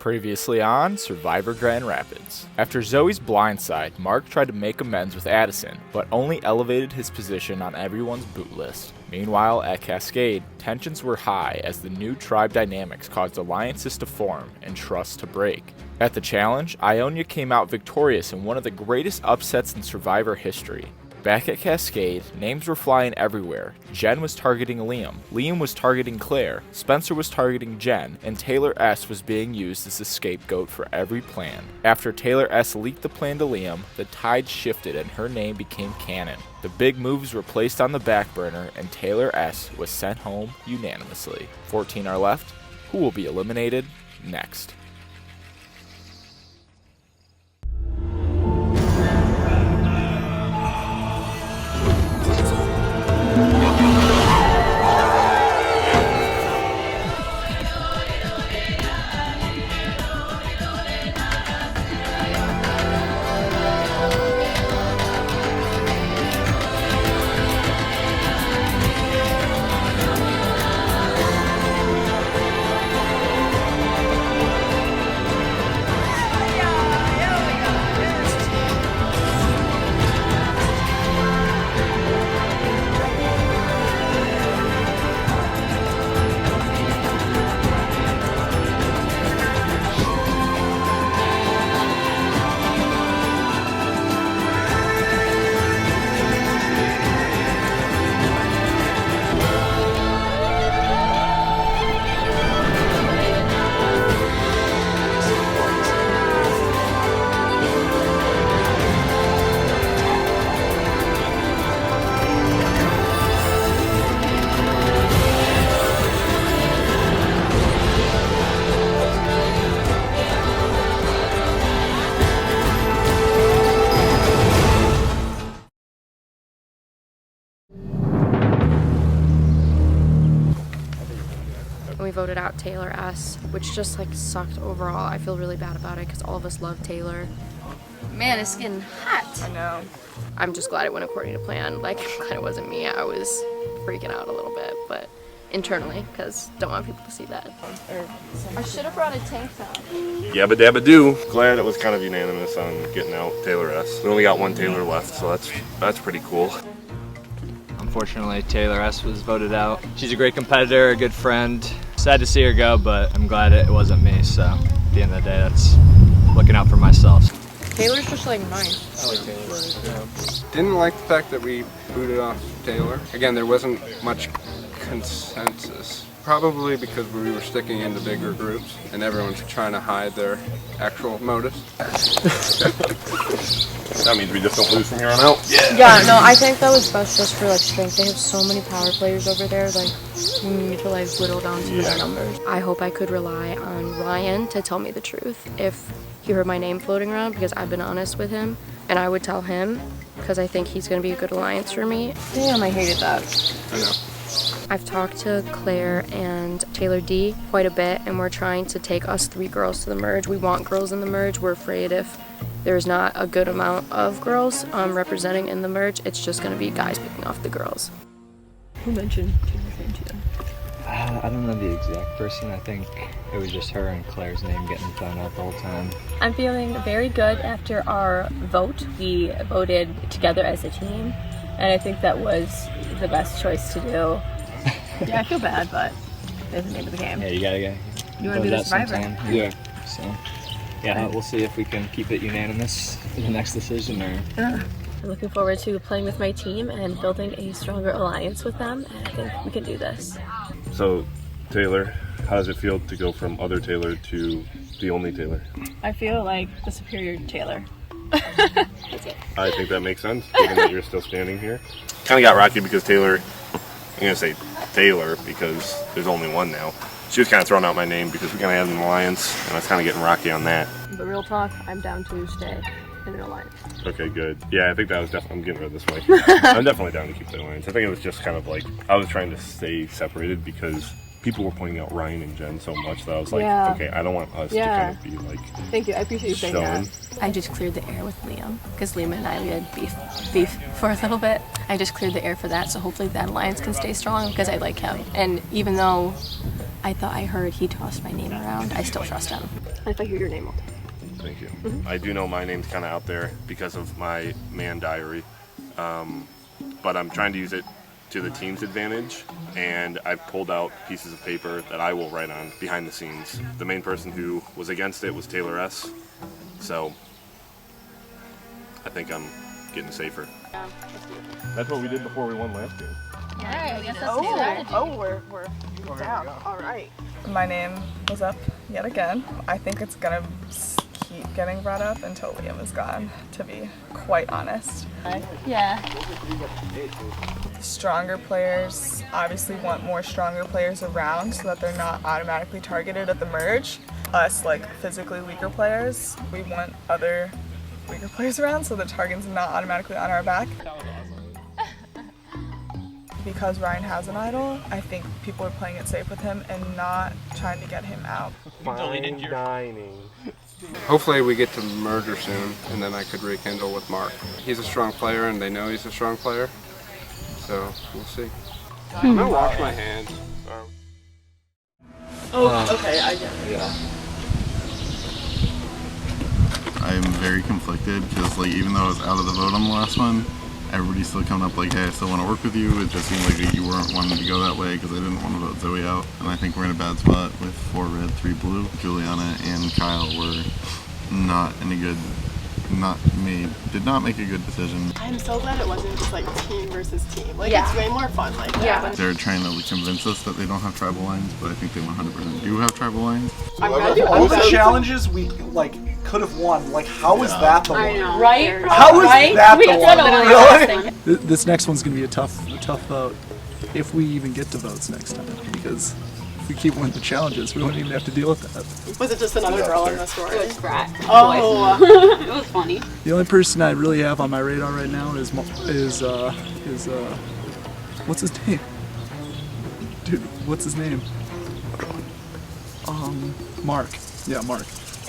Previously on Survivor Grand Rapids. After Zoe's blindside, Mark tried to make amends with Addison, but only elevated his position on everyone's boot list. Meanwhile, at Cascade, tensions were high as the new tribe dynamics caused alliances to form and trust to break. At the challenge, Ionia came out victorious in one of the greatest upsets in Survivor history. Back at Cascade, names were flying everywhere. Jen was targeting Liam, Liam was targeting Claire, Spencer was targeting Jen, and Taylor S was being used as the scapegoat for every plan. After Taylor S leaked the plan to Liam, the tide shifted and her name became canon. The big moves were placed on the back burner and Taylor S was sent home unanimously. 14 are left. Who will be eliminated next? We voted out Taylor S, which just like sucked overall. I feel really bad about it because all of us love Taylor. Man, it's getting hot. I know. I'm just glad it went according to plan. Like, I'm glad it wasn't me. I was freaking out a little bit, but internally, because don't want people to see that. I should have brought a tank top. Yabba dabba do. Glad it was kind of unanimous on getting out Taylor S. We only got one Taylor left, so that's pretty cool. Unfortunately, Taylor S was voted out. She's a great competitor, a good friend. Sad to see her go, but I'm glad it wasn't me, so at the end of the day, that's looking out for myself. Taylor's just like mine. I like Taylor. Yeah. Didn't like the fact that we booted off Taylor. Again, there wasn't much consensus. Probably because we were sticking into bigger groups and everyone's trying to hide their actual motives. That means we just don't lose from here on out. Yeah, no, I think that was best just for like strength. They have so many power players over there, like we need to like whittle down some of their numbers. I hope I could rely on Ryan to tell me the truth if he heard my name floating around, because I've been honest with him, and I would tell him because I think he's gonna be a good alliance for me. Damn, I hated that. I know. I've talked to Claire and Taylor D quite a bit, and we're trying to take us 3 girls to the merge. We want girls in the merge. We're afraid if there's not a good amount of girls representing in the merge, it's just going to be guys picking off the girls. Who mentioned Taylor's name to you? I don't know the exact person. I think it was just her and Claire's name getting thrown out the whole time. I'm feeling very good after our vote. We voted together as a team, and I think that was the best choice to do. Yeah, I feel bad, but it's the name of the game. Yeah, you gotta go. You want to be the survivor? Yeah. So, yeah, we'll see if we can keep it unanimous in the next decision, or. I'm looking forward to playing with my team and building a stronger alliance with them, and I think we can do this. So, Taylor, how does it feel to go from other Taylor to the only Taylor? I feel like the superior Taylor. I think that makes sense, given that you're still standing here. Kind of got rocky because Taylor, I'm going to say Taylor because there's only one now. She was kind of throwing out my name because we kind of had an alliance, and I was kind of getting rocky on that. But real talk, I'm down to stay in an alliance. Okay, good. Yeah, I think that was definitely, I'm getting rid of this way. I'm definitely down to keep the alliance. I think it was just kind of like, I was trying to stay separated because people were pointing out Ryan and Jen so much that I was like, okay, I don't want us to kind of be like. Thank you, I appreciate you saying that. I just cleared the air with Liam because Liam and I, we had beef for a little bit. I just cleared the air for that, so hopefully that alliance can stay strong because I like him. And even though I thought I heard he tossed my name around, I still trust him. If I hear your name all day. Thank you. I do know my name's kind of out there because of my man diary, but I'm trying to use it to the team's advantage, and I've pulled out pieces of paper that I will write on behind the scenes. The main person who was against it was Taylor S., so I think I'm getting safer. That's what we did before we won last game. Alright, I guess that's the strategy. We're down. All right. My name was up yet again. I think it's gonna keep getting brought up until Liam is gone, to be quite honest. Yeah. Stronger players obviously want more stronger players around so that they're not automatically targeted at the merge. Us, like physically weaker players, we want other weaker players around so the target's not automatically on our back. Because Ryan has an idol, I think people are playing it safe with him and not trying to get him out. Fine dining. Hopefully we get to merger soon, and then I could rekindle with Mark. He's a strong player, and they know he's a strong player, so we'll see. I'm gonna wash my hands. Okay, I get it. I'm very conflicted because, like, even though I was out of the vote on the last one, everybody's still coming up like, hey, I still want to work with you. It just seemed like you weren't wanting to go that way because I didn't want to vote Zoe out. And I think we're in a bad spot with 4 red, 3 blue. Juliana and Kyle were not in a good, did not make a good decision. I'm so glad it wasn't just like team versus team. Like it's way more fun like that. They're trying to convince us that they don't have tribal lines, but I think they 100% do have tribal lines. All the challenges we could have won. Like, how is that the one? I know. Right? How is that the one? Really? This next one's going to be a tough vote, if we even get to votes next time, because if we keep winning the challenges, we won't even have to deal with that. Was it just another girl in the story? It was Brat. Oh. It was funny. The only person I really have on my radar right now is what's his name? Dude, what's his name? Mark. Yeah, Mark.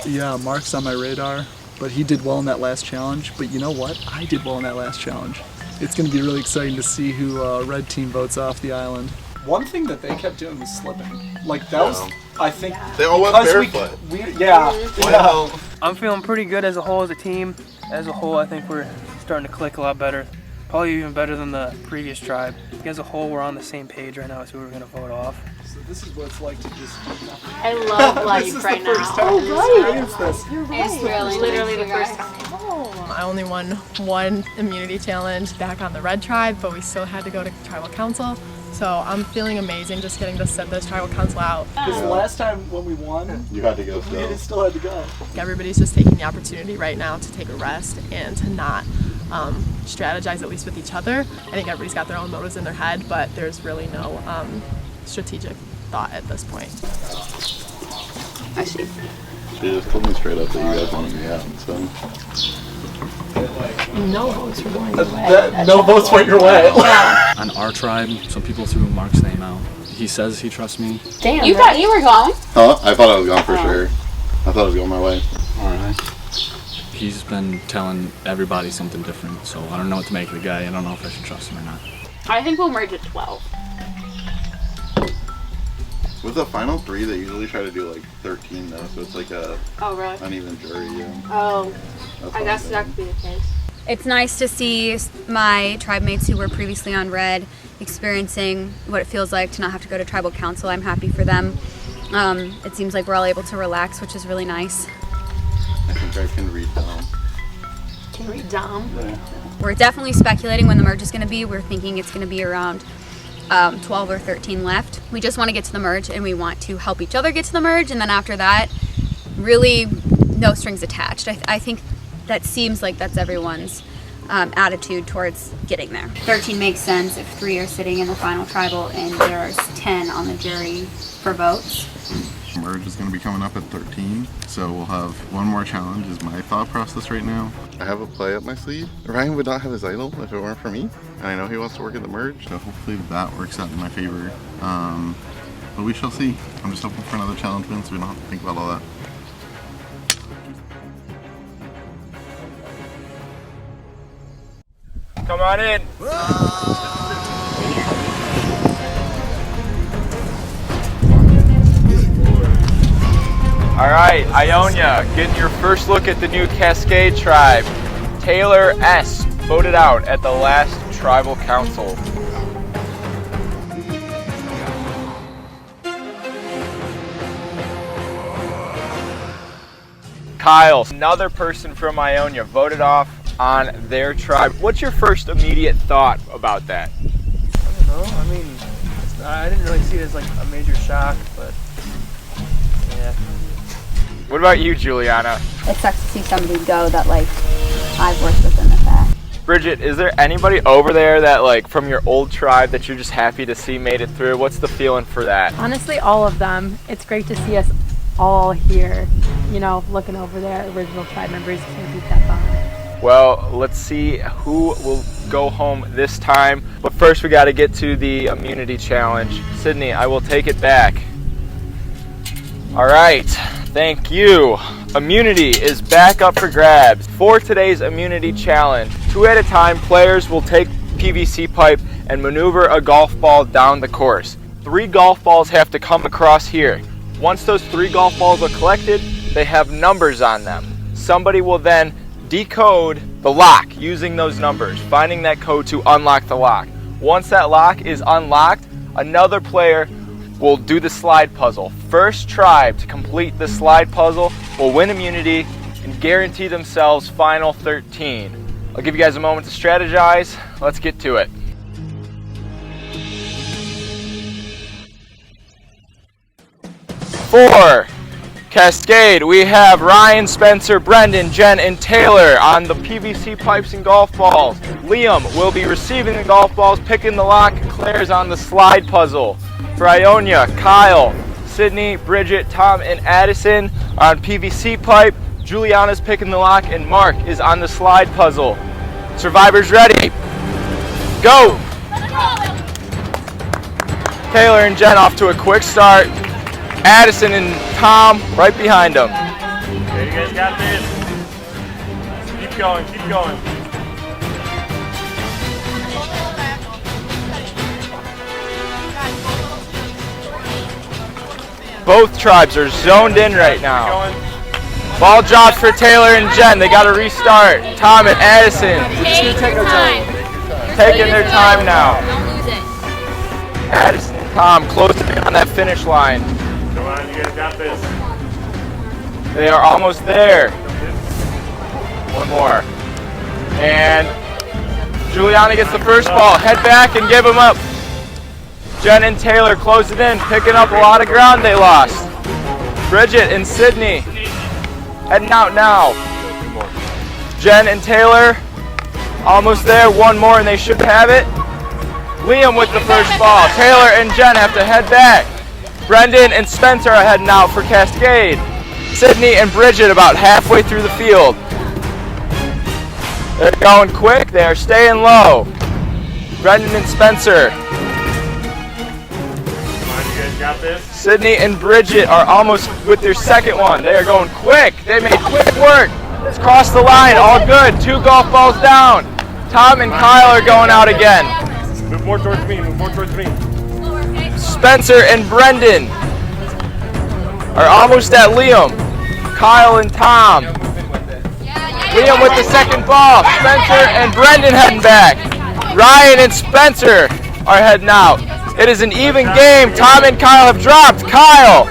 Yeah, Mark's on my radar, but he did well in that last challenge. But you know what? I did well in that last challenge. It's going to be really exciting to see who Red Team votes off the island. One thing that they kept doing was slipping. Like, that was, I think... They all went barefoot. I'm feeling pretty good as a whole as a team. As a whole, I think we're starting to click a lot better. Probably even better than the previous tribe. As a whole, we're on the same page right now as who we're going to vote off. So this is what it's like to just do nothing. I love life right now. You're right. It's really literally the first time. I only won 1 immunity challenge back on the red tribe, but we still had to go to tribal council. So I'm feeling amazing just getting to sit this tribal council out. Because last time when we won, You had to go still. we still had to go. Everybody's just taking the opportunity right now to take a rest and to not strategize, at least with each other. I think everybody's got their own motives in their head, but there's really no strategic thought at this point. I see. They just told me straight up that you guys wanted me out, so... No votes were going your way. No votes went your way. On our tribe, some people threw Mark's name out. He says he trusts me. Damn. You thought you were going? Huh? I thought I was gone for sure. I thought I was going my way. Alright. He's been telling everybody something different, so I don't know what to make of the guy. I don't know if I should trust him or not. I think we'll merge at 12. With the final 3, they usually try to do like 13 though, so it's like a really? uneven jury. Yeah. Oh, That's I guess that could be the case. It's nice to see my tribe mates who were previously on red experiencing what it feels like to not have to go to tribal council. I'm happy for them. It seems like we're all able to relax, which is really nice. I think I can read Dom. Can you read Dom? Yeah. We're definitely speculating when the merge is going to be. We're thinking it's going to be around 12 or 13 left. We just want to get to the merge, and we want to help each other get to the merge, and then after that, really no strings attached. I think that seems like that's everyone's attitude towards getting there. 13 makes sense if 3 are sitting in the final tribal and there's 10 on the jury for votes. Merge is going to be coming up at 13, so we'll have one more challenge is my thought process right now. I have a play up my sleeve. Ryan would not have his idol if it weren't for me, and I know he wants to work at the merge, so hopefully that works out in my favor. But we shall see. I'm just hoping for another challenge win so we don't have to think about all that. Come on in. All right, Ionia, getting your first look at the new Cascade tribe. Taylor S. voted out at the last tribal council. Kyle, another person from Ionia, voted off on their tribe. What's your first immediate thought about that? I don't know. I mean, I didn't really see it as like a major shock, but yeah. What about you, Juliana? It sucks to see somebody go that like I've worked with in the past. Bridget, is there anybody over there that like from your old tribe that you're just happy to see made it through? What's the feeling for that? Honestly, all of them. It's great to see us all here, you know, looking over their original tribe members. Can't beat that bond. Well, let's see who will go home this time. But first we got to get to the immunity challenge. Sydney, I will take it back. All right, thank you. Immunity is back up for grabs. For today's immunity challenge, 2 at a time, players will take PVC pipe and maneuver a golf ball down the course. 3 golf balls have to come across here. Once those 3 golf balls are collected, they have numbers on them. Somebody will then decode the lock using those numbers, finding that code to unlock the lock. Once that lock is unlocked, another player will do the slide puzzle. First tribe to complete the slide puzzle will win immunity and guarantee themselves final 13. I'll give you guys a moment to strategize. Let's get to it. For Cascade, we have Ryan, Spencer, Brendan, Jen, and Taylor on the PVC pipes and golf balls. Liam will be receiving the golf balls, picking the lock. Claire's on the slide puzzle. For Ionia, Kyle, Sydney, Bridget, Tom, and Addison are on PVC pipe. Juliana's picking the lock, and Mark is on the slide puzzle. Survivors ready? Go! Taylor and Jen off to a quick start. Addison and Tom right behind them. Okay, you guys got this. Keep going, keep going. Both tribes are zoned in right now. Ball drops for Taylor and Jen. They got to restart. Tom and Addison. Taking their time now. Don't lose it. Addison and Tom closing in on that finish line. Come on, you guys got this. They are almost there. One more. And Juliana gets the first ball. Head back and give them up. Jen and Taylor close it in, picking up a lot of ground they lost. Bridget and Sydney heading out now. Jen and Taylor almost there. One more and they should have it. Liam with the first ball. Taylor and Jen have to head back. Brendan and Spencer are heading out for Cascade. Sydney and Bridget about halfway through the field. They're going quick. They are staying low. Brendan and Spencer. Got this. Sydney and Bridget are almost with their second one. They are going quick. They made quick work. It's crossed the line. All good. 2 golf balls down. Tom and Kyle are going out again. Move more towards me. Move more towards me. Spencer and Brendan are almost at Liam. Kyle and Tom. Liam with the second ball. Spencer and Brendan heading back. Ryan and Spencer are heading out. It is an even game. Tom and Kyle have dropped. Kyle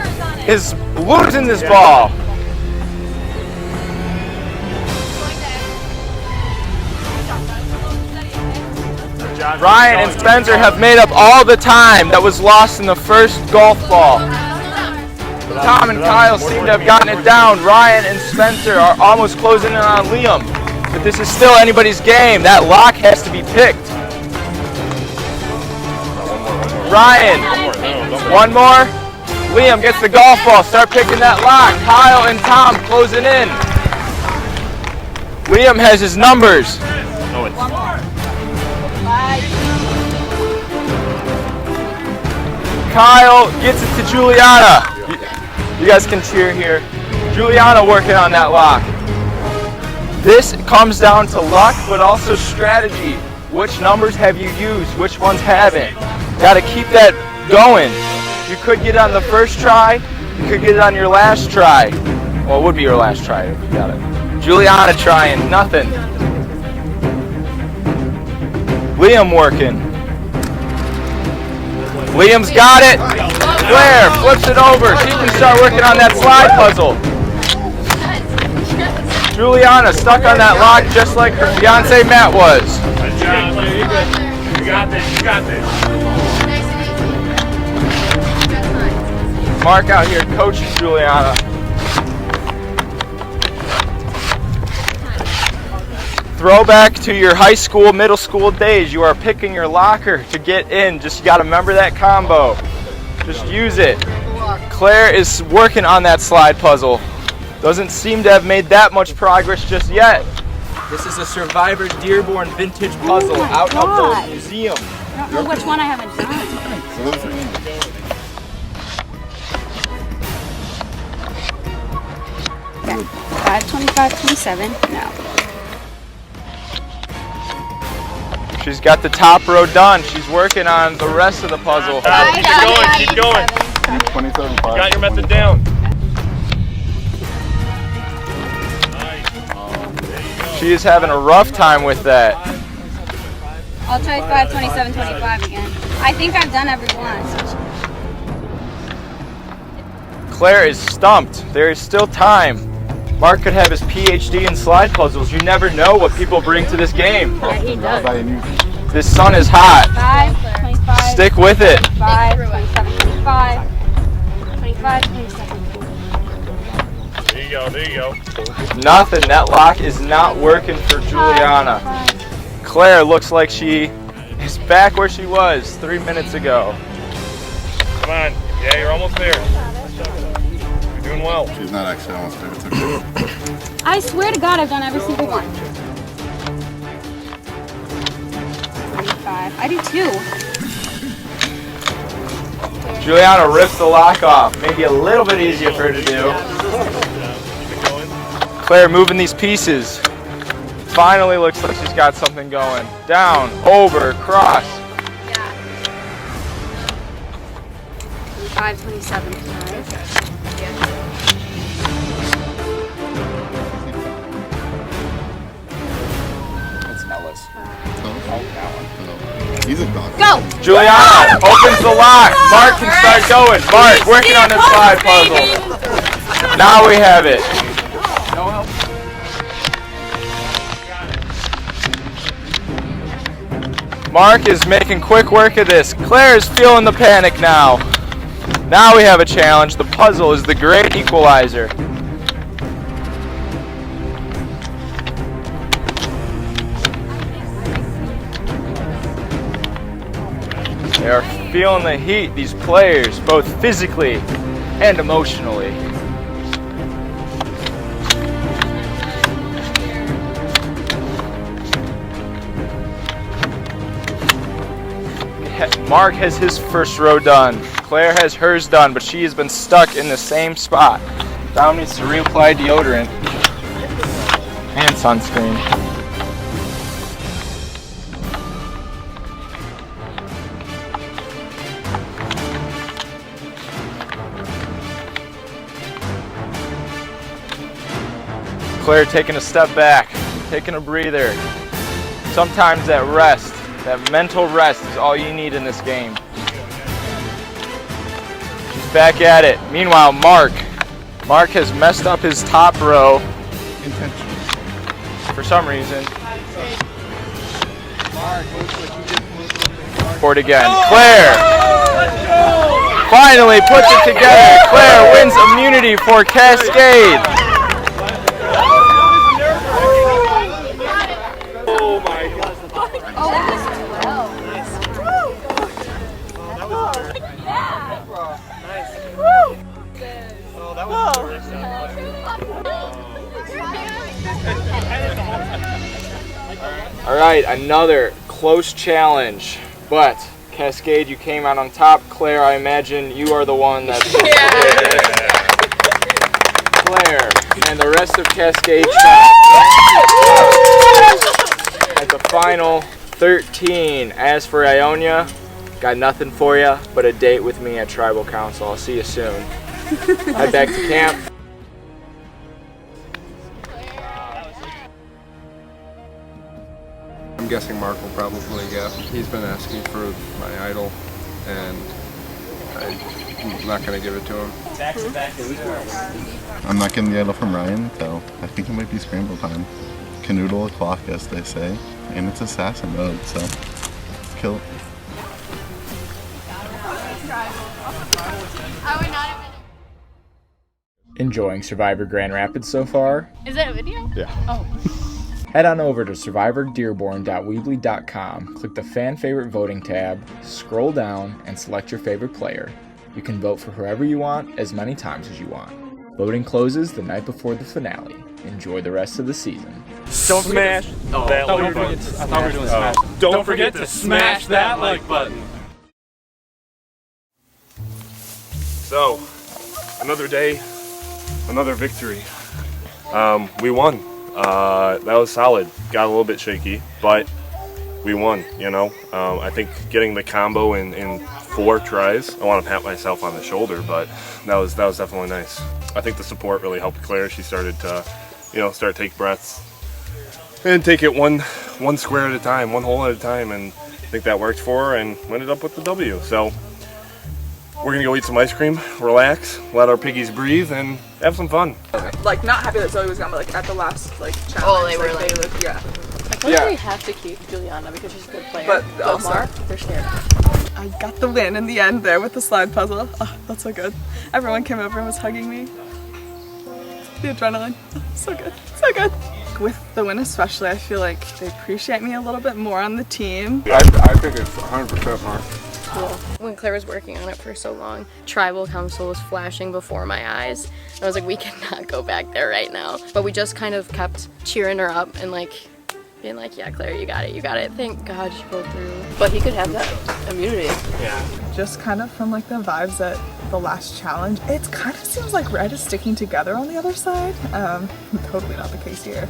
is losing this ball. Ryan and Spencer have made up all the time that was lost in the first golf ball. Tom and Kyle seem to have gotten it down. Ryan and Spencer are almost closing in on Liam. But this is still anybody's game. That lock has to be picked. Ryan, one more. Liam gets the golf ball. Start picking that lock. Kyle and Tom closing in. Liam has his numbers. Kyle gets it to Juliana. You guys can cheer here. Juliana working on that lock. This comes down to luck, but also strategy. Which numbers have you used? Which ones haven't? Got to keep that going. You could get on the first try, could get it on your last try. Well, it would be your last try if you got it. Juliana trying, nothing. Liam working. Liam's got it. Claire flips it over. She can start working on that slide puzzle. Juliana stuck on that lock just like her fiance Matt was. You got this. You got this. Mark out here coaching Juliana. Throwback to your high school, middle school days. You are picking your locker to get in. Just you got to remember that combo. Just use it. Claire is working on that slide puzzle. Doesn't seem to have made that much progress just yet. This is a Survivor Dearborn vintage puzzle out of the museum. I don't know which one I haven't done. Okay. 5, 25, 27. No. She's got the top row done. She's working on the rest of the puzzle. Keep going. 27. Got your method down. She is having a rough time with that. I'll try 5, 27, 25 again. I think I've done every one. Claire is stumped. There is still time. Mark could have his PhD in slide puzzles. You never know what people bring to this game. Yeah, he does. This sun is hot. 5, 25. Stick with it. 5, 27, 25. 25, 27. There you go. Nothing. That lock is not working for Juliana. Claire looks like she is back where she was 3 minutes ago. Come on. Yeah, you're almost there. You're doing well. She's not actually almost there. It's okay. I swear to God, I've done every single one. 25. I do 2. Juliana rips the lock off. Maybe a little bit easier for her to do. Claire moving these pieces. Finally looks like she's got something going. Down, over, cross. 5, 27, 5. It's Ellis. He's a dog. Go! Juliana opens the lock. Mark can start going. Mark working on the slide puzzle. Now we have it. No help. Mark is making quick work of this. Claire is feeling the panic now. Now we have a challenge. The puzzle is the great equalizer. They are feeling the heat, these players, both physically and emotionally. Mark has his first row done. Claire has hers done, but she has been stuck in the same spot. Now needs to reapply deodorant and sunscreen. Claire taking a step back, taking a breather. Sometimes that rest, that mental rest is all you need in this game. She's back at it. Meanwhile, Mark has messed up his top row intentionally for some reason. For it again. Claire finally puts it together. Claire wins immunity for Cascade. All right, another close challenge, but Cascade, you came out on top. Claire, I imagine you are the one that's Claire and the rest of Cascade at the final 13. As for Ionia, got nothing for you but a date with me at Tribal Council. I'll see you soon. Head back to camp. I'm guessing Mark will probably go. He's been asking for my idol, and I'm not going to give it to him. I'm not getting the idol from Ryan, so I think it might be scramble time. Kanoodle-O'Clock, as they say, and it's assassin mode, so let's kill it. Enjoying Survivor Grand Rapids so far? Is that a video? Yeah. Oh. Head on over to survivordearborn.weebly.com, click the fan favorite voting tab, scroll down, and select your favorite player. You can vote for whoever you want as many times as you want. Voting closes the night before the finale. Enjoy the rest of the season. Don't smash that like button. I thought we were doing smash. Don't forget to smash that like button. So, another day, another victory. We won. That was solid. Got a little bit shaky, but we won, you know. I think getting the combo in 4 tries, I want to pat myself on the shoulder, but that was definitely nice. I think the support really helped Claire. She started to, start to take breaths and take it one square at a time, one hole at a time, and I think that worked for her and ended up with the W. So we're gonna go eat some ice cream, relax, let our piggies breathe, and have some fun. Like, not happy that Zoe was gone, but like at the last challenge. Oh, they were they looked, yeah. I feel like they have to keep Juliana because she's a good player. But also, Mark, they're scared. I got the win in the end there with the slide puzzle. Oh, that's so good. Everyone came over and was hugging me. The adrenaline, so good, so good. With the win especially, I feel like they appreciate me a little bit more on the team. I think it's 100% Mark. Cool. When Claire was working on it for so long, tribal council was flashing before my eyes. And I was like, we cannot go back there right now. But we just kind of kept cheering her up and like being like, yeah, Claire, you got it, you got it. Thank God she pulled through. But he could have that immunity. Yeah. Just kind of from like the vibes at the last challenge, it kind of seems like Red is sticking together on the other side. Totally not the case here.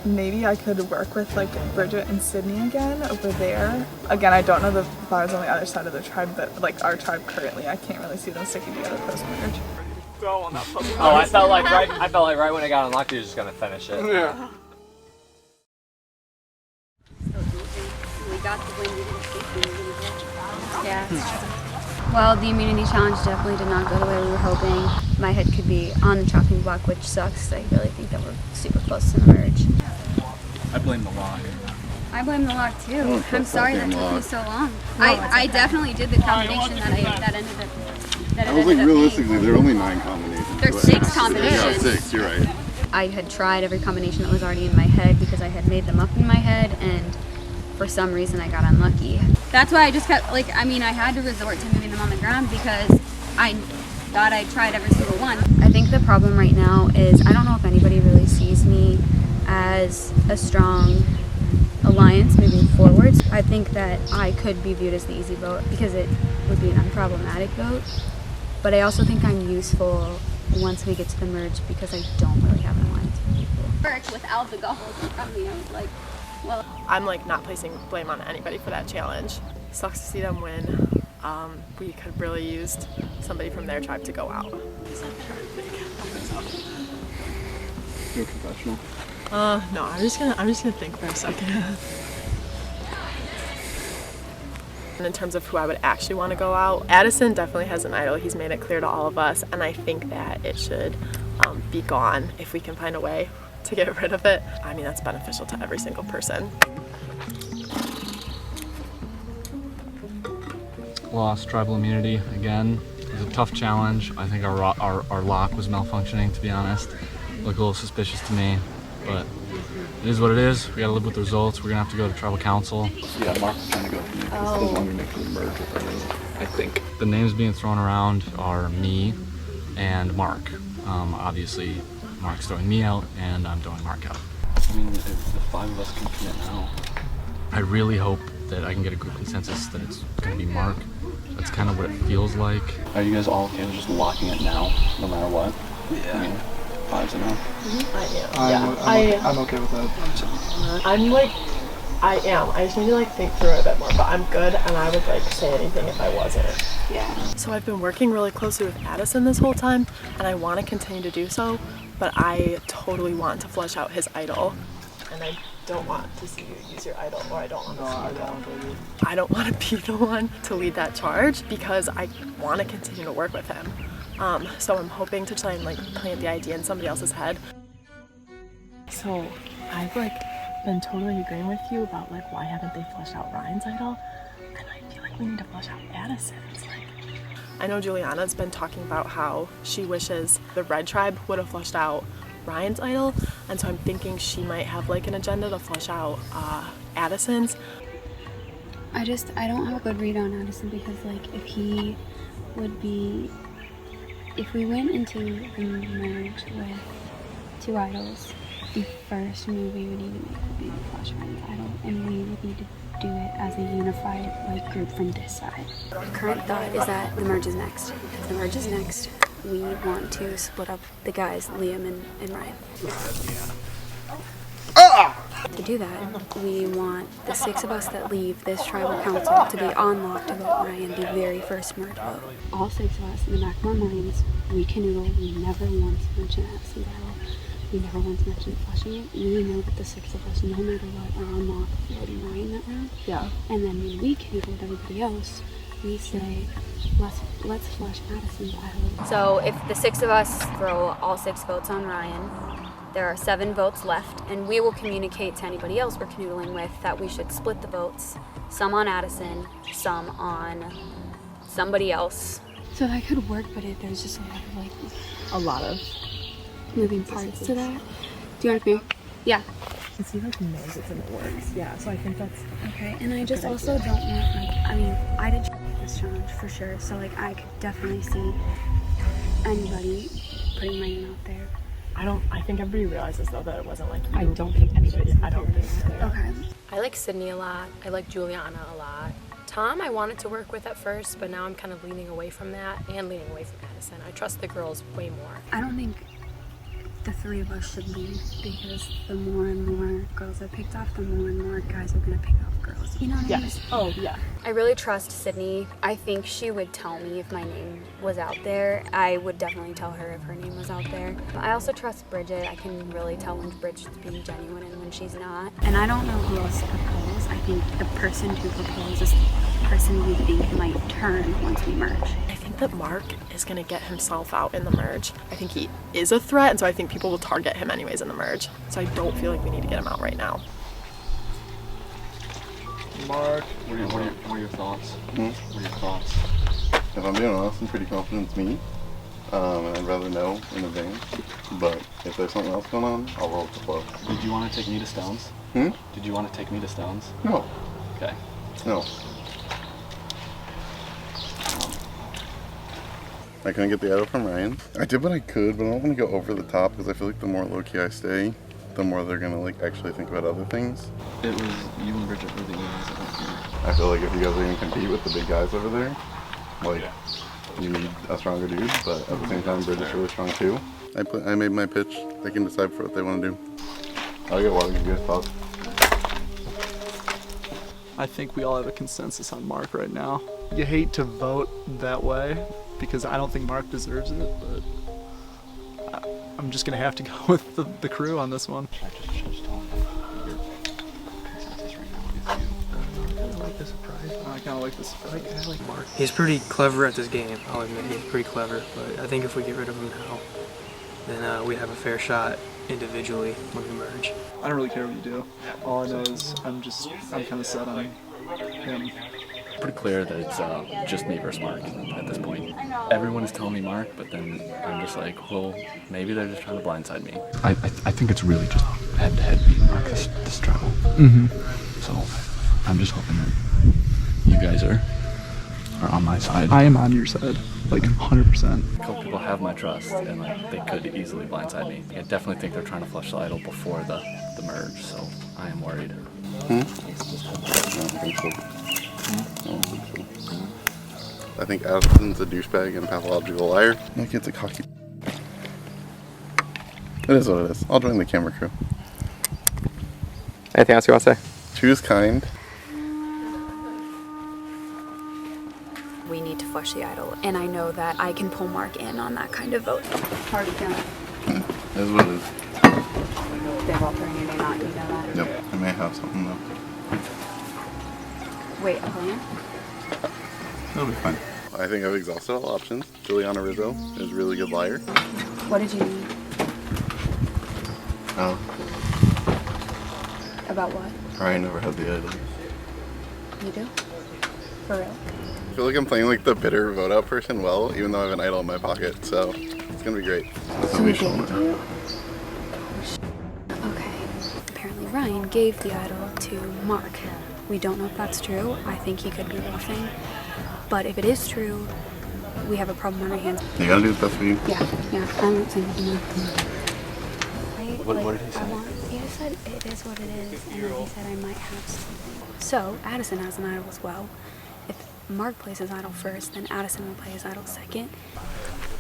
Maybe I could work with like Bridget and Sydney again over there. Again, I don't know the vibes on the other side of the tribe, but like our tribe currently, I can't really see them sticking together post-merge. Oh, I felt like right when I got unlocked, you were just gonna finish it. Yeah. We got the win. We didn't take the immunity. Yeah. Well, the immunity challenge definitely did not go the way we were hoping. My head could be on the chopping block, which sucks. I really think that we're super close to the merge. I blame the lock. I blame the lock too. I'm sorry that took me so long. I definitely did the combination that ended up. I was like, realistically, there are only 9 combinations. There's 6 combinations. Yeah, 6, you're right. I had tried every combination that was already in my head because I had made them up in my head, and for some reason I got unlucky. That's why I just kept, I had to resort to moving them on the ground because I thought I tried every single one. I think the problem right now is I don't know if anybody really sees me as a strong alliance moving forwards. I think that I could be viewed as the easy vote because it would be an unproblematic vote. But I also think I'm useful once we get to the merge because I don't really have an alliance with people. Without the goggles in front of me, I was like, well. I'm like not placing blame on anybody for that challenge. Sucks to see them win. We could really use somebody from their tribe to go out. You're professional. No, I'm just gonna think for a second. And in terms of who I would actually want to go out, Addison definitely has an idol. He's made it clear to all of us, and I think that it should be gone if we can find a way to get rid of it. I mean, that's beneficial to every single person. Lost tribal immunity again. It was a tough challenge. I think our lock was malfunctioning, to be honest. Looked a little suspicious to me, but it is what it is. We gotta live with the results. We're gonna have to go to tribal council. Yeah, Mark was trying to go for me because he doesn't want me to make the merge with everyone. I think. The names being thrown around are me and Mark. Obviously, Mark's throwing me out, and I'm throwing Mark out. I mean, if the 5 of us can commit now. I really hope that I can get a group consensus that it's gonna be Mark. That's kind of what it feels like. Are you guys all okay with just locking it now, no matter what? Yeah. I mean, 5's enough. I'm okay with that. I'm like I am. I just need to like think through it a bit more, but I'm good, and I would like say anything if I wasn't. Yeah. So I've been working really closely with Addison this whole time, and I want to continue to do so, but I totally want to flesh out his idol, and I don't want to see you use your idol, or I don't want to see you go. I don't want to be the one to lead that charge because I want to continue to work with him. So I'm hoping to try and like plant the idea in somebody else's head. So I've like been totally agreeing with you about like why haven't they fleshed out Ryan's idol, and I feel like we need to flesh out Addison's. Like, I know Juliana's been talking about how she wishes the Red Tribe would have fleshed out Ryan's idol, and so I'm thinking she might have like an agenda to flesh out Addison's. I don't have a good read on Addison because like if we went into the merge with 2 idols, the first move we would need to make would be the flash Ryan's idol, and we would need to do it as a unified like group from this side. Current thought is that the merge is next. If the merge is next, we want to split up the guys, Liam and Ryan. To do that, we want the 6 of us that leave this tribal council to be on lock to vote Ryan the very first merge vote. All 6 of us in the back of our minds, we Kanoodle, we never once mention Addison battle. We never once mentioned flushing it. We know that the 6 of us, no matter what, are on lock voting Ryan that round. Yeah. And then when we Kanoodle with everybody else, we say, let's flush Addison's idol. So if the 6 of us throw all 6 votes on Ryan, there are 7 votes left, and we will communicate to anybody else we're canoodling with that we should split the votes, some on Addison, some on somebody else. So that could work, but there's just a lot of moving parts to that. Do you want to be? Yeah. Because he like knows it's in the works. Yeah, so I think that's okay. And I just also don't want I did this challenge for sure, so like I could definitely see anybody putting my name out there. I think everybody realizes though that it wasn't like you. I don't think anybody. I don't think so. Okay. I like Sydney a lot. I like Juliana a lot. Tom I wanted to work with at first, but now I'm kind of leaning away from that and leaning away from Addison. I trust the girls way more. I don't think the 3 of us should leave because the more and more girls are picked off, the more and more guys are going to pick off girls. You know what I mean? Yes. Oh, yeah. I really trust Sydney. I think she would tell me if my name was out there. I would definitely tell her if her name was out there. But I also trust Bridget. I can really tell when Bridget's being genuine and when she's not. And I don't know who else to propose. I think the person to propose is the person we think might turn once we merge. I think that Mark is going to get himself out in the merge. I think he is a threat, and so I think people will target him anyways in the merge. So I don't feel like we need to get him out right now. Mark, what are your thoughts? What are your thoughts? If I'm being honest, I'm pretty confident it's me. And I'd rather know in advance. But if there's something else going on, I'll roll with the flow. Did you want to take me to Stones? Did you want to take me to Stones? No. Okay. No. I couldn't get the idol from Ryan. I did what I could, but I don't want to go over the top because I feel like the more low-key I stay, the more they're gonna like actually think about other things. It was you and Bridget were the only ones that went here. I feel like if you guys are gonna compete with the big guys over there, like you need a stronger dude, but at the same time Bridget's really strong too. I made my pitch. They can decide for what they want to do. I'll get water, you guys talk. I think we all have a consensus on Mark right now. You hate to vote that way because I don't think Mark deserves it, but I'm just gonna have to go with the crew on this one. I just told your consensus right now is you. I kind of like the surprise. I kind of like this. I like Mark. He's pretty clever at this game. I'll admit he's pretty clever, but I think if we get rid of him now, then we have a fair shot individually when we merge. I don't really care what you do. All I know is I'm kind of set on him. Pretty clear that it's just me versus Mark at this point. Everyone is telling me Mark, but then I'm just like, well, maybe they're just trying to blindside me. I think it's really just head-to-head beating Mark this travel. So I'm just hoping that you guys are on my side. I am on your side, like 100%. A couple people have my trust, and like they could easily blindside me. I definitely think they're trying to flush the idol before the merge, so I am worried. I don't think so. I think Addison's a douchebag and pathological liar. My kid's a cocky. It is what it is. I'll join the camera crew. Anything else you want to say? Choose kind. We need to flush the idol, and I know that I can pull Mark in on that kind of vote. How are you feeling? That's what it is. They're all throwing your name out, you know that? Yep, I may have something though. Wait, a plan? It'll be fine. I think I've exhausted all options. Juliana Rizzo is a really good liar. What did you need? Oh, About what? Ryan never had the idol. You do? For real? I feel like I'm playing like the bitter vote out person well, even though I have an idol in my pocket, so it's gonna be great. So we gave it to you? Okay. Apparently Ryan gave the idol to Mark. We don't know if that's true. I think he could be bluffing. But if it is true, we have a problem on our hands. You gotta do the best for you. Yeah. I'm not saying anything. What did he say? He just said it is what it is, and then he said I might have some. So Addison has an idol as well. If Mark plays his idol first, then Addison will play his idol second.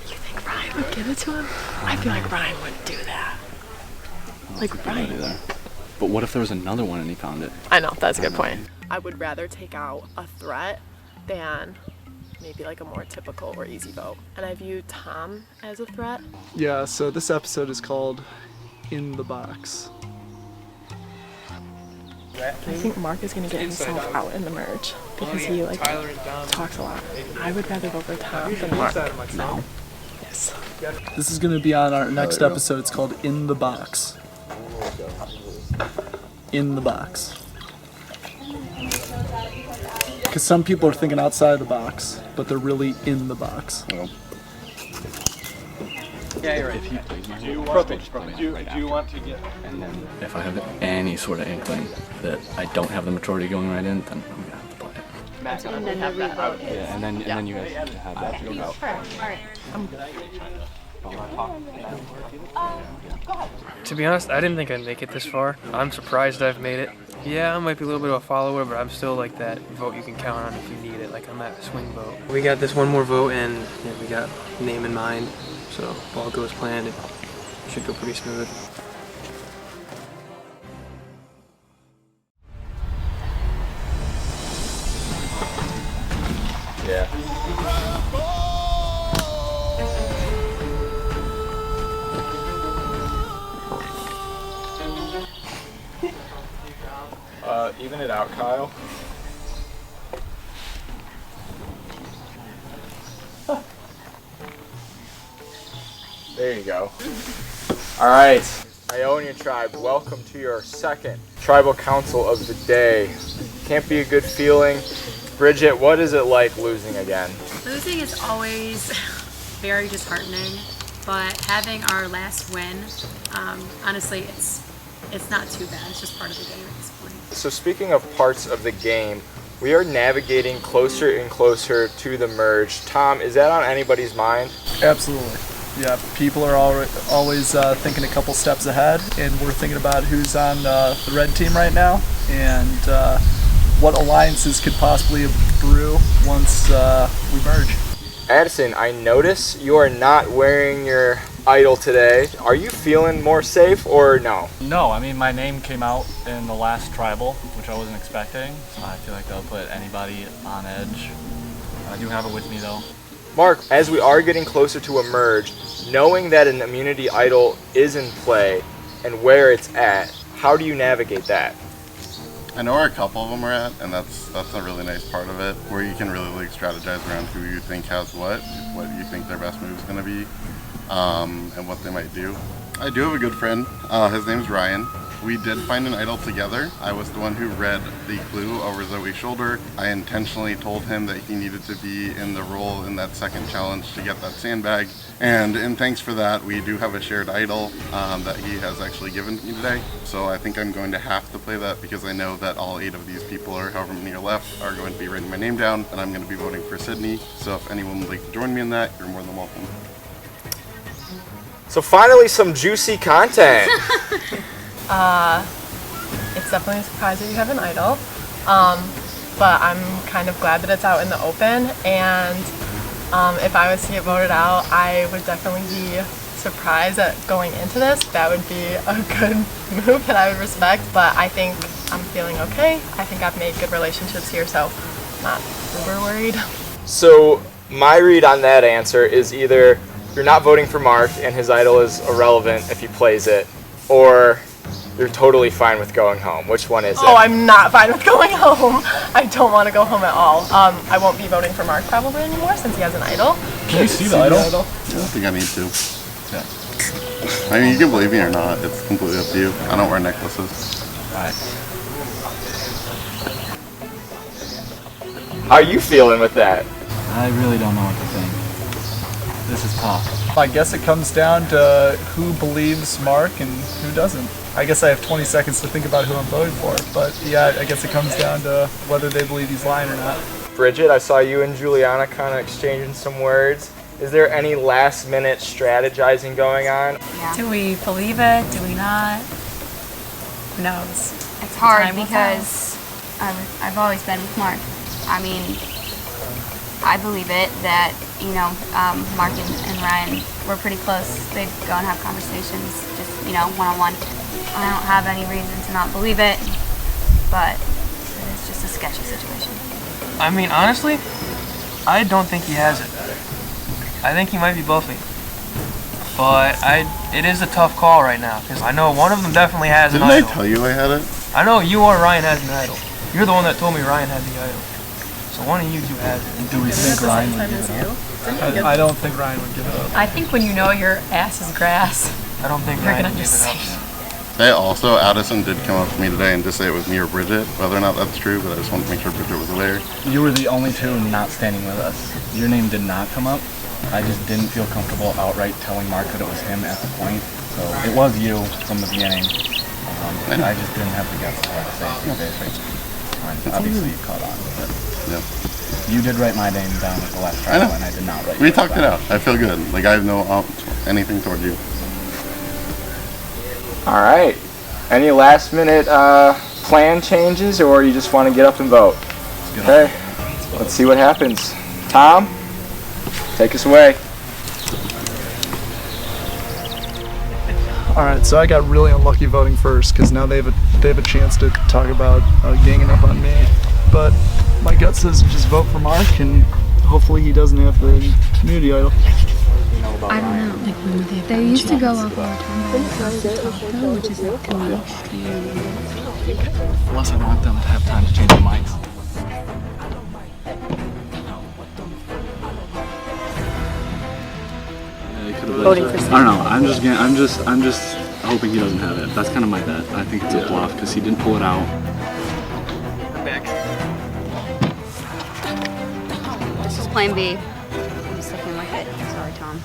You think Ryan would give it to him? I feel like Ryan wouldn't do that. Like Ryan. Either. But what if there was another one and he found it? I know, that's a good point. I would rather take out a threat than maybe like a more typical or easy vote. And I view Tom as a threat. Yeah, so this episode is called In the Box. I think Mark is going to get himself out in the merge because he like talks a lot. I would rather vote for Tom than Mark. No. Yes. This is going to be on our next episode. It's called In the Box. In the Box. Because some people are thinking outside the box, but they're really in the box. Yeah, you're right. If he plays my Do you whole want stage, probably do right you after. want to get? And then if I have any sort of inkling that I don't have the majority going right in, then I'm gonna have to play it. Matt's And then the revote is. Yeah, and then you guys have that to go out. Alright. To be honest, I didn't think I'd make it this far. I'm surprised I've made it. Yeah, I might be a little bit of a follower, but I'm still like that vote you can count on if you need it. Like I'm that swing vote. We got this one more vote, and we got name in mind. So if all goes planned, it should go pretty smooth. Yeah. Even it out, Kyle. There you go. All right, Ionian tribe, welcome to your second tribal council of the day. Can't be a good feeling. Bridget, what is it like losing again? Losing is always very disheartening, but having our last win, honestly, it's not too bad. It's just part of the game at this point. So speaking of parts of the game, we are navigating closer and closer to the merge. Tom, is that on anybody's mind? Absolutely. Yeah, people are always thinking a couple steps ahead, and we're thinking about who's on the red team right now and what alliances could possibly brew once we merge. Addison, I notice you are not wearing your idol today. Are you feeling more safe or no? No, I mean my name came out in the last tribal, which I wasn't expecting. So I feel like that'll put anybody on edge. I do have it with me though. Mark, as we are getting closer to a merge, knowing that an immunity idol is in play and where it's at, how do you navigate that? I know where a couple of them are at, and that's a really nice part of it, where you can really like strategize around who you think has what you think their best move is going to be, and what they might do. I do have a good friend. His name's Ryan. We did find an idol together. I was the one who read the clue over Zoe's shoulder. I intentionally told him that he needed to be in the role in that second challenge to get that sandbag. And in thanks for that, we do have a shared idol that he has actually given me today. So I think I'm going to have to play that because I know that all 8 of these people, or however many are left, are going to be writing my name down, and I'm going to be voting for Sydney. So if anyone would like to join me in that, you're more than welcome. So finally some juicy content. It's definitely a surprise that you have an idol, but I'm kind of glad that it's out in the open, and if I was to get voted out, I would definitely be surprised at going into this, that would be a good move that I would respect, but I think I'm feeling okay. I think I've made good relationships here, so not super worried. So my read on that answer is either you're not voting for Mark and his idol is irrelevant if he plays it, or you're totally fine with going home. Which one is it? Oh, I'm not fine with going home. I don't want to go home at all. I won't be voting for Mark probably anymore since he has an idol. Can you see the idol? Yeah, I don't think I need to. Yeah. I mean, you can believe me or not. It's completely up to you. I don't wear necklaces. Alright. How are you feeling with that? I really don't know what to think. This is tough. I guess it comes down to who believes Mark and who doesn't. I guess I have 20 seconds to think about who I'm voting for, but yeah, I guess it comes down to whether they believe he's lying or not. Bridget, I saw you and Juliana kind of exchanging some words. Is there any last minute strategizing going on? Yeah. Do we believe it? Do we not? Who knows? It's hard Time will because I've always been with Mark. I mean, I believe it that, you know, Mark and Ryan were pretty close. They'd go and have conversations, just, you know, one-on-one. I don't have any reason to not believe it, but it's just a sketchy situation. I mean, honestly, I don't think he has it. I think he might be bluffing. But it is a tough call right now, because I know one of them definitely has an idol. Didn't I tell you I had it? I know you or Ryan has an idol. You're the one that told me Ryan had the idol. So one of you two has it. Do we think Ryan would give it up? I don't think Ryan would give it up. I think when you know your ass is grass, I don't think you're Ryan gonna would give just it say. up. They also, Addison did come up to me today and just say it was me or Bridget. Whether or not that's true, but I just wanted to make sure Bridget was aware. You were the only two not standing with us. Your name did not come up. I just didn't feel comfortable outright telling Mark that it was him at the point. So it was you from the beginning. I just didn't have the guts to say it to you guys. Obviously you caught on, but you did write my name down at the last trial, and I did not write. We talked it out. I feel good. Like I have no anything toward you. All right. Any last minute plan changes, or you just want to get up and vote? Okay. Let's see what happens. Tom, take us away. All right, so I got really unlucky voting first because now they have a chance to talk about ganging up on me. But my gut says just vote for Mark, and hopefully he doesn't have the community idol. I don't know. Like when they used to go off all the time, which is like Unless I want them to have time to change their minds. Voting for I don't know. I'm just hoping he doesn't have it. That's kind of my bet. I think it's a bluff because he didn't pull it out. Back. This is plan B. I'm sticking with it. Sorry, Tom.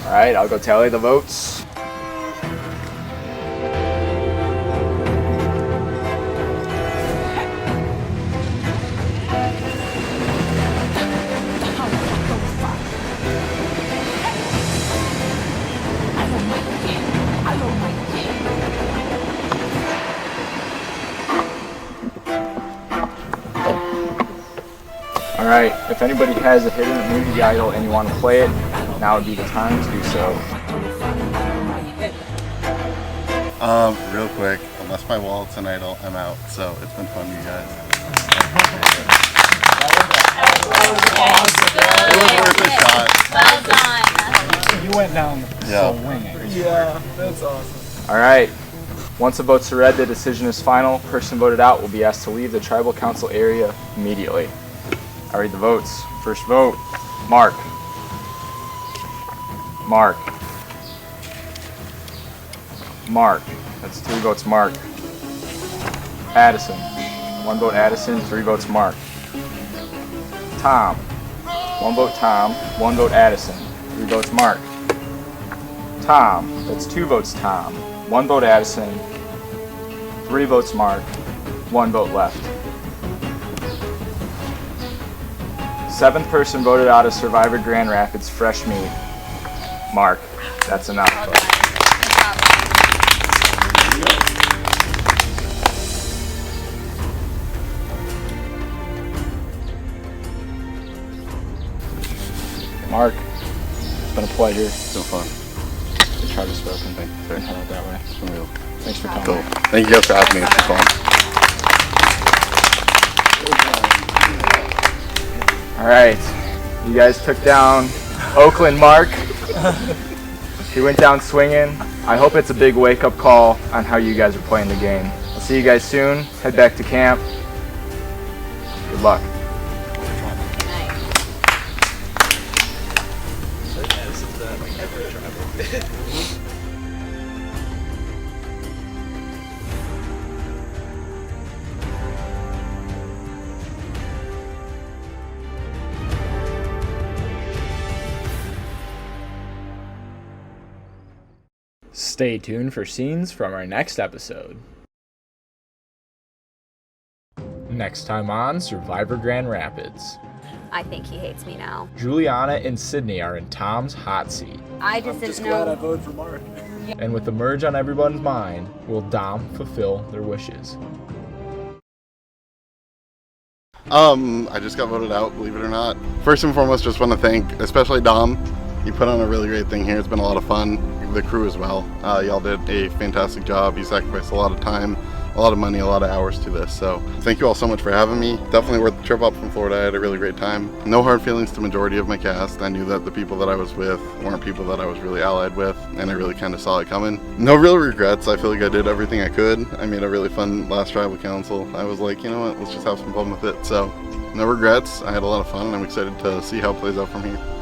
All right, I'll go tally the votes. All right, if anybody has a hidden immunity idol and you want to play it, now would be the time to do so. Real quick, unless my wallet's an idol, I'm out. So it's been fun, you guys. It was worth a shot. Well done. You went down Yeah. swinging. Yeah, that's awesome. All right. Once the votes are read, the decision is final. Person voted out will be asked to leave the tribal council area immediately. I'll read the votes. First vote, Mark. Mark. Mark. That's 3 votes, Mark. Addison. 1 vote, Addison. 3 votes, Mark. Tom. 1 vote, Tom. 1 vote, Addison. 3 votes, Mark. Tom. That's 2 votes, Tom. 1 vote, Addison. 3 votes, Mark. 1 vote left. 7th person voted out of Survivor Grand Rapids, fresh meat. Mark. That's enough. Mark, it's been a pleasure. It's been fun. Travis spoken. Thank you, sir. Head out that way. Thanks for coming. Cool. Thank you guys for having me. It's been fun. All right, you guys took down Oakland Mark. He went down swinging. I hope it's a big wake-up call on how you guys are playing the game. I'll see you guys soon. Head back to camp. Good luck. Stay tuned for scenes from our next episode. Next time on Survivor Grand Rapids. I think he hates me now. Juliana and Sydney are in Tom's hot seat. I just didn't know. Glad I voted for Mark. And with the merge on everyone's mind, will Dom fulfill their wishes? I just got voted out, believe it or not. First and foremost, just want to thank, especially Dom. You put on a really great thing here. It's been a lot of fun. The crew as well. Y'all did a fantastic job. You sacrificed a lot of time, a lot of money, a lot of hours to this. So thank you all so much for having me. Definitely worth the trip up from Florida. I had a really great time. No hard feelings to the majority of my cast. I knew that the people that I was with weren't people that I was really allied with, and I really kind of saw it coming. No real regrets. I feel like I did everything I could. I made a really fun last tribal council. I was like, you know what, let's just have some fun with it. So no regrets. I had a lot of fun, and I'm excited to see how it plays out from here.